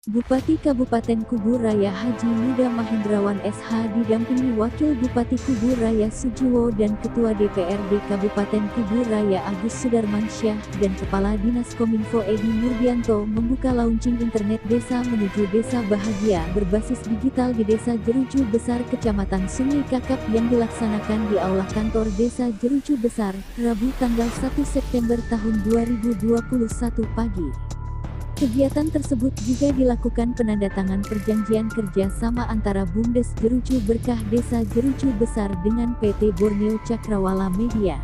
Bupati Kabupaten Kubu Raya Haji Muda Mahendrawan SH didampingi Wakil Bupati Kubu Raya Sujiwo dan Ketua DPRD Kabupaten Kubu Raya Agus Sudarmansyah dan Kepala Dinas Kominfo Edi Murbianto membuka launching internet desa menuju desa bahagia berbasis digital di Desa Jeruju Besar Kecamatan Sungai Kakap yang dilaksanakan di Aula Kantor Desa Jeruju Besar, Rabu tanggal 1 September tahun 2021 pagi. Kegiatan tersebut juga dilakukan penandatangan perjanjian kerja sama antara BUMDes Jeruju Berkah Desa Jeruju Besar dengan PT Borneo Cakrawala Media.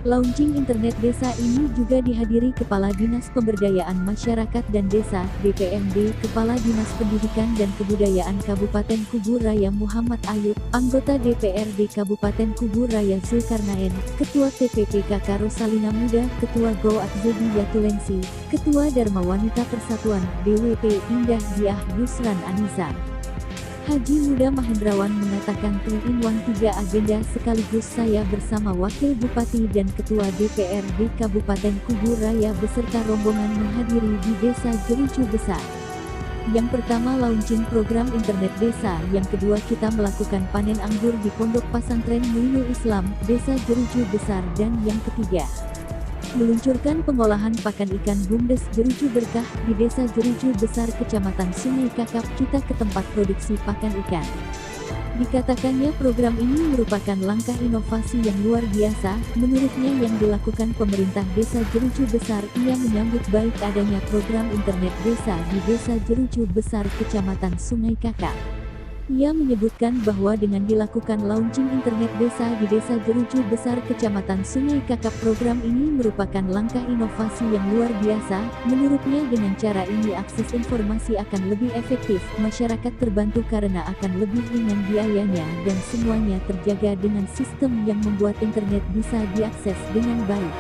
Launching internet desa ini juga dihadiri Kepala Dinas Pemberdayaan Masyarakat dan Desa (DPMD), Kepala Dinas Pendidikan dan Kebudayaan Kabupaten Kubu Raya Muhammad Ayub, anggota DPRD Kabupaten Kubu Raya Zulkarnaen, Ketua TPPKK Rosalina Muda, Ketua GOAT Zedi Yatulensi, Ketua Dharma Wanita Persatuan DWP Indah Diah Yusran Aniza. Haji Muda Mahendrawan mengatakan 3-in-1 3 agenda sekaligus saya bersama Wakil Bupati dan Ketua DPRD Kabupaten Kubu Raya beserta rombongan menghadiri di Desa Jeruju Besar. Yang pertama launching program internet desa, yang kedua kita melakukan panen anggur di Pondok Pasantren Muinul Islam, Desa Jeruju Besar, dan yang ketiga meluncurkan pengolahan pakan ikan BUMDes Jeruju Berkah di Desa Jeruju Besar Kecamatan Sungai Kakap. Kita ke tempat produksi pakan ikan. Dikatakannya program ini merupakan langkah inovasi yang luar biasa. Menurutnya yang dilakukan pemerintah Desa Jeruju Besar, ia menyambut baik adanya program internet desa di Desa Jeruju Besar Kecamatan Sungai Kakap. Ia menyebutkan bahwa dengan dilakukan launching internet desa di Desa Jeruju Besar Kecamatan Sungai Kakap, program ini merupakan langkah inovasi yang luar biasa. Menurutnya dengan cara ini akses informasi akan lebih efektif, masyarakat terbantu karena akan lebih ringan biayanya dan semuanya terjaga dengan sistem yang membuat internet bisa diakses dengan baik.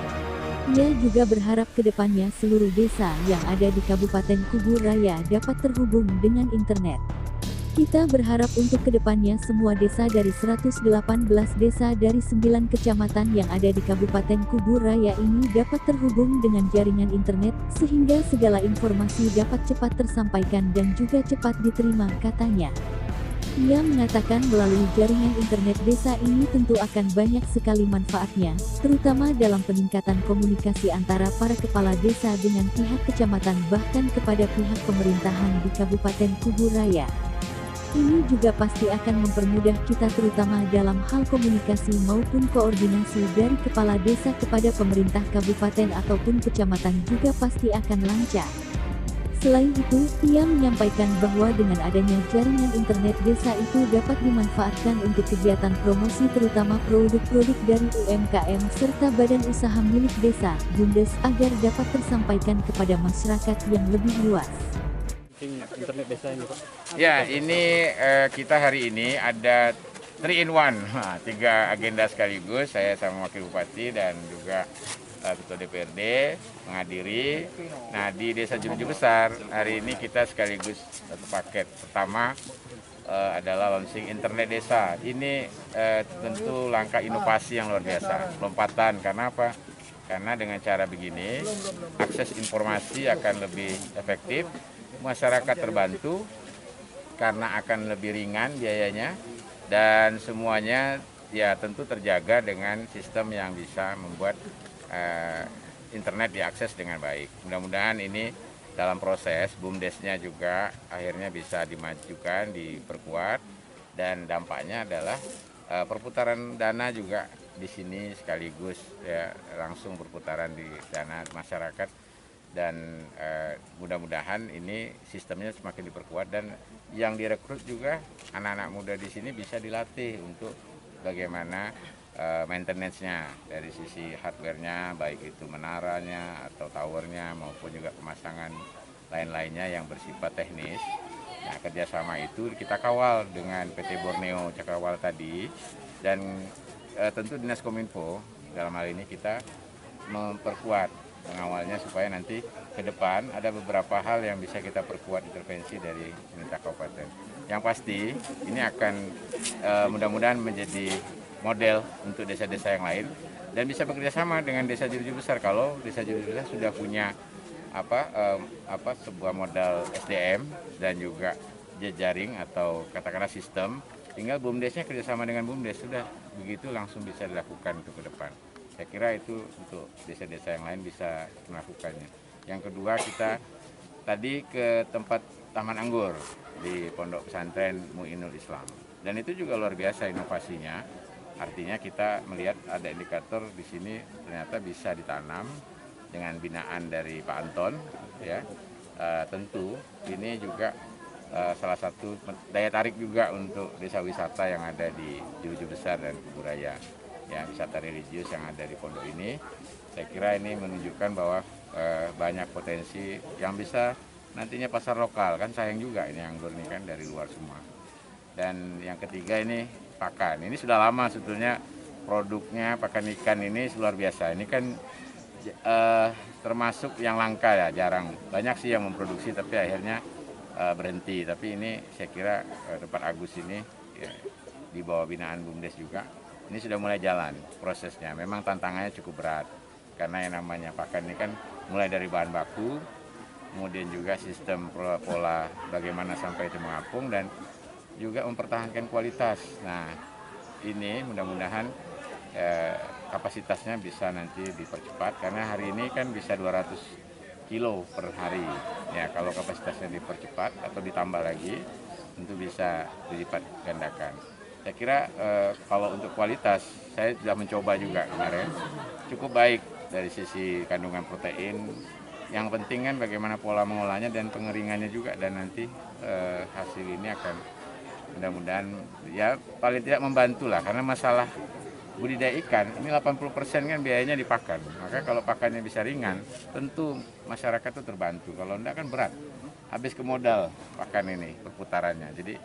Ia juga berharap kedepannya seluruh desa yang ada di Kabupaten Kubu Raya dapat terhubung dengan internet. Kita berharap untuk kedepannya semua desa dari 118 desa dari 9 kecamatan yang ada di Kabupaten Kubu Raya ini dapat terhubung dengan jaringan internet, sehingga segala informasi dapat cepat tersampaikan dan juga cepat diterima, katanya. Ia mengatakan melalui jaringan internet desa ini tentu akan banyak sekali manfaatnya, terutama dalam peningkatan komunikasi antara para kepala desa dengan pihak kecamatan bahkan kepada pihak pemerintahan di Kabupaten Kubu Raya. Ini juga pasti akan mempermudah kita terutama dalam hal komunikasi maupun koordinasi dari kepala desa kepada pemerintah kabupaten ataupun kecamatan juga pasti akan lancar. Selain itu, ia menyampaikan bahwa dengan adanya jaringan internet desa itu dapat dimanfaatkan untuk kegiatan promosi terutama produk-produk dari UMKM serta badan usaha milik desa, BUMDes, agar dapat tersampaikan kepada masyarakat yang lebih luas. Internet desa ini, Pak? Ya, ini kita hari ini ada 3-in-1, 3 agenda sekaligus. Saya sama Wakil Bupati dan juga Ketua DPRD menghadiri. Nah, di Desa Jeruju Besar hari ini kita sekaligus satu paket. Pertama adalah launching internet desa. Ini tentu langkah inovasi yang luar biasa, lompatan. Karena apa? Karena dengan cara begini, akses informasi akan lebih efektif, masyarakat terbantu karena akan lebih ringan biayanya, dan semuanya ya tentu terjaga dengan sistem yang bisa membuat internet diakses dengan baik. Mudah-mudahan ini dalam proses BUMDesnya juga akhirnya bisa dimajukan, diperkuat, dan dampaknya adalah perputaran dana juga di sini sekaligus ya langsung berputaran di dana masyarakat. Dan mudah-mudahan ini sistemnya semakin diperkuat dan yang direkrut juga anak-anak muda di sini bisa dilatih untuk bagaimana maintenance-nya dari sisi hardware-nya, baik itu menaranya atau towernya maupun juga pemasangan lain-lainnya yang bersifat teknis. Nah, kerjasama itu kita kawal dengan PT Borneo Cakrawala tadi, dan tentu Dinas Kominfo dalam hal ini kita memperkuat mengawalnya supaya nanti ke depan ada beberapa hal yang bisa kita perkuat intervensi dari pemerintah kabupaten. Yang pasti ini akan mudah-mudahan menjadi model untuk desa-desa yang lain dan bisa bekerja sama dengan Desa Jeruju Besar. Kalau Desa Jeruju Besar sudah punya sebuah modal SDM dan juga jejaring atau katakanlah sistem. Tinggal BUMDesnya kerjasama dengan BUMDes, sudah begitu langsung bisa dilakukan untuk ke depan. Saya kira itu untuk desa-desa yang lain bisa melakukannya. Yang kedua, kita tadi ke tempat Taman Anggur di Pondok Pesantren Mu'inul Islam. Dan itu juga luar biasa inovasinya. Artinya kita melihat ada indikator di sini ternyata bisa ditanam dengan binaan dari Pak Anton, ya. Tentu ini juga salah satu daya tarik juga untuk desa wisata yang ada di Jeruju Besar dan Kubu Raya, ya, wisata religius yang ada di pondok ini. Saya kira ini menunjukkan bahwa banyak potensi yang bisa nantinya pasar lokal, kan sayang juga ini anggur ini kan dari luar semua. Dan yang ketiga ini pakan, ini sudah lama sebetulnya produknya pakan ikan ini luar biasa. Ini kan termasuk yang langka ya, jarang, banyak sih yang memproduksi tapi akhirnya berhenti. Tapi ini saya kira tempat Agus ini ya, di bawah binaan BUMDes juga ini sudah mulai jalan prosesnya. Memang tantangannya cukup berat karena yang namanya pakan ini kan mulai dari bahan baku, kemudian juga sistem pola bagaimana sampai itu mengapung dan juga mempertahankan kualitas. Nah ini mudah-mudahan kapasitasnya bisa nanti dipercepat karena hari ini kan bisa 200 kilo per hari. Ya, kalau kapasitasnya dipercepat atau ditambah lagi, tentu bisa dilipat gandakan. Saya kira kalau untuk kualitas, saya sudah mencoba juga kemarin, cukup baik dari sisi kandungan protein. Yang penting kan bagaimana pola mengolahnya dan pengeringannya juga, dan nanti hasil ini akan mudah-mudahan ya paling tidak membantu lah, karena masalah budidaya ikan ini 80% kan biayanya di pakan. Maka kalau pakannya bisa ringan, tentu masyarakat itu terbantu. Kalau enggak kan berat, habis ke modal pakan ini perputarannya. Jadi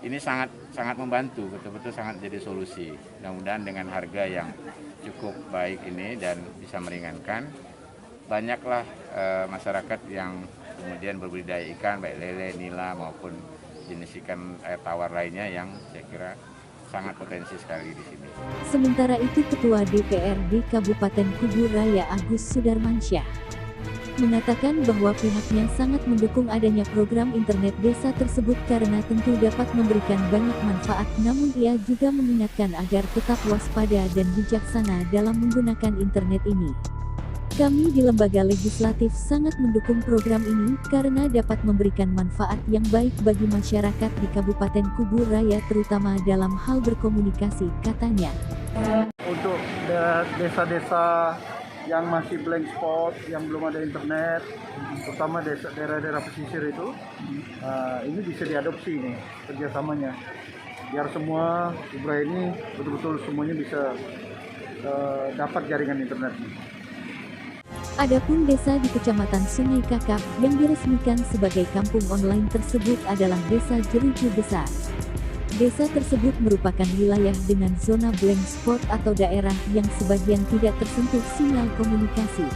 ini sangat membantu, betul-betul sangat jadi solusi. Mudah-mudahan dengan harga yang cukup baik ini dan bisa meringankan, banyaklah masyarakat yang kemudian berbudidaya ikan, baik lele, nila maupun jenis ikan air tawar lainnya yang saya kira sangat potensi sekali di sini. Sementara itu Ketua DPRD Kabupaten Kubu Raya Agus Sudarmansyah mengatakan bahwa pihaknya sangat mendukung adanya program internet desa tersebut karena tentu dapat memberikan banyak manfaat, namun ia juga mengingatkan agar tetap waspada dan bijaksana dalam menggunakan internet ini. Kami di lembaga legislatif sangat mendukung program ini karena dapat memberikan manfaat yang baik bagi masyarakat di Kabupaten Kubu Raya terutama dalam hal berkomunikasi, katanya. Untuk desa-desa yang masih blank spot, yang belum ada internet, terutama daerah-daerah pesisir itu, ini bisa diadopsi nih kerjasamanya. Biar semua Kubu Raya ini betul-betul semuanya bisa dapat jaringan internet. Adapun desa di Kecamatan Sungai Kakap yang diresmikan sebagai kampung online tersebut adalah Desa Jeruju Besar. Desa tersebut merupakan wilayah dengan zona blank spot atau daerah yang sebagian tidak tersentuh sinyal komunikasi.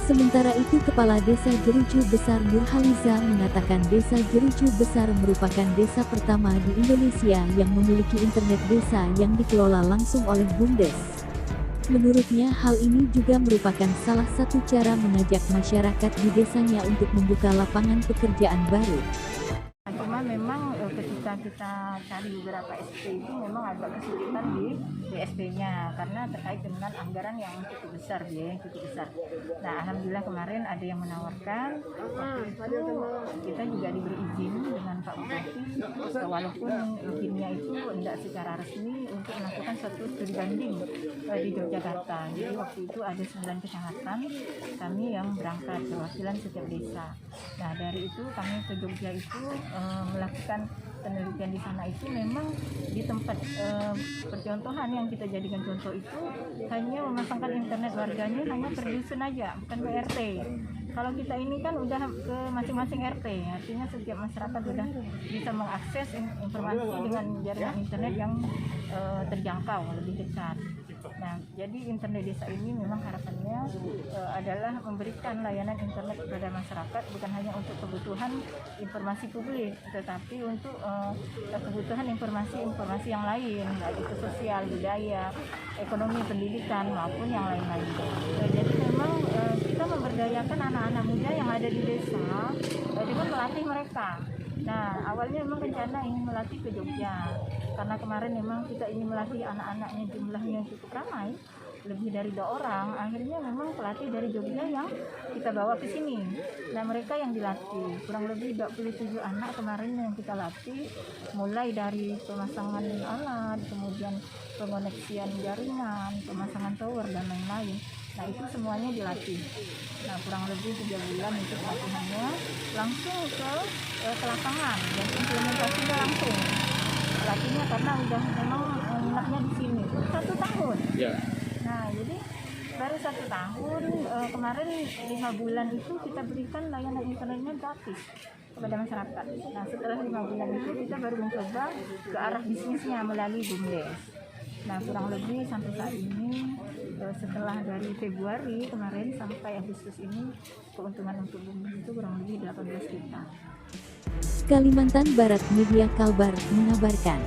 Sementara itu Kepala Desa Jeruju Besar Nurhaliza mengatakan Desa Jeruju Besar merupakan desa pertama di Indonesia yang memiliki internet desa yang dikelola langsung oleh BUMDes. Menurutnya hal ini juga merupakan salah satu cara mengajak masyarakat di desanya untuk membuka lapangan pekerjaan baru. Cuma memang ketika kita cari beberapa SP itu memang agak kesulitan di SP-nya karena terkait dengan anggaran yang cukup besar, biaya yang cukup besar. Nah, alhamdulillah kemarin ada yang menawarkan, waktu itu kita juga diberi izin dengan Pak Bupati, walaupun izinnya itu tidak secara resmi untuk melakukan suatu studi banding di Yogyakarta. Jadi waktu itu ada 9 kecamatan kami yang berangkat perwakilan setiap desa. Nah, dari itu kami ke Jogja itu melakukan penelitian di sana itu memang di tempat percontohan yang kita jadikan contoh itu hanya memasangkan internet warganya hanya per dusun aja, bukan ke RT. Kalau kita ini kan udah ke masing-masing RT, artinya setiap masyarakat sudah bisa mengakses informasi dengan jaringan internet yang terjangkau lebih dekat. Nah, Jadi internet desa ini memang harapannya adalah memberikan layanan internet kepada masyarakat, bukan hanya untuk kebutuhan informasi publik, tetapi untuk kebutuhan informasi yang lain, baik itu sosial, budaya, ekonomi, pendidikan maupun yang lain-lain. Jadi memang kita memberdayakan anak-anak muda yang ada di desa dengan melatih mereka. Nah, awalnya memang rencana ingin melatih ke Jogja, karena kemarin memang kita ingin melatih anak-anaknya jumlahnya cukup ramai, lebih dari 2 orang. Akhirnya memang pelatih dari Jogja yang kita bawa ke sini. Nah, mereka yang dilatih, kurang lebih 27 anak kemarin yang kita latih, mulai dari pemasangan alat, kemudian pengoneksian jaringan, pemasangan tower, dan lain-lain. Nah, itu semuanya dilatih. Nah, kurang lebih 3 bulan itu pelatihannya, langsung ke lapangan dan implementasinya langsung. Latihnya karena udah memang minatnya di sini 1 tahun. Ya. Nah, jadi baru 1 tahun, kemarin 5 bulan itu kita berikan layanan internetnya gratis kepada masyarakat. Nah, setelah 5 bulan itu kita baru mencoba ke arah bisnisnya melalui BUMDes. Nah, kurang lebih sampai saat ini, setelah dari Februari kemarin sampai Agustus ini, keuntungan untuk BUMDes itu kurang lebih 18 juta. Kalimantan Barat Media Kalbar mengabarkan.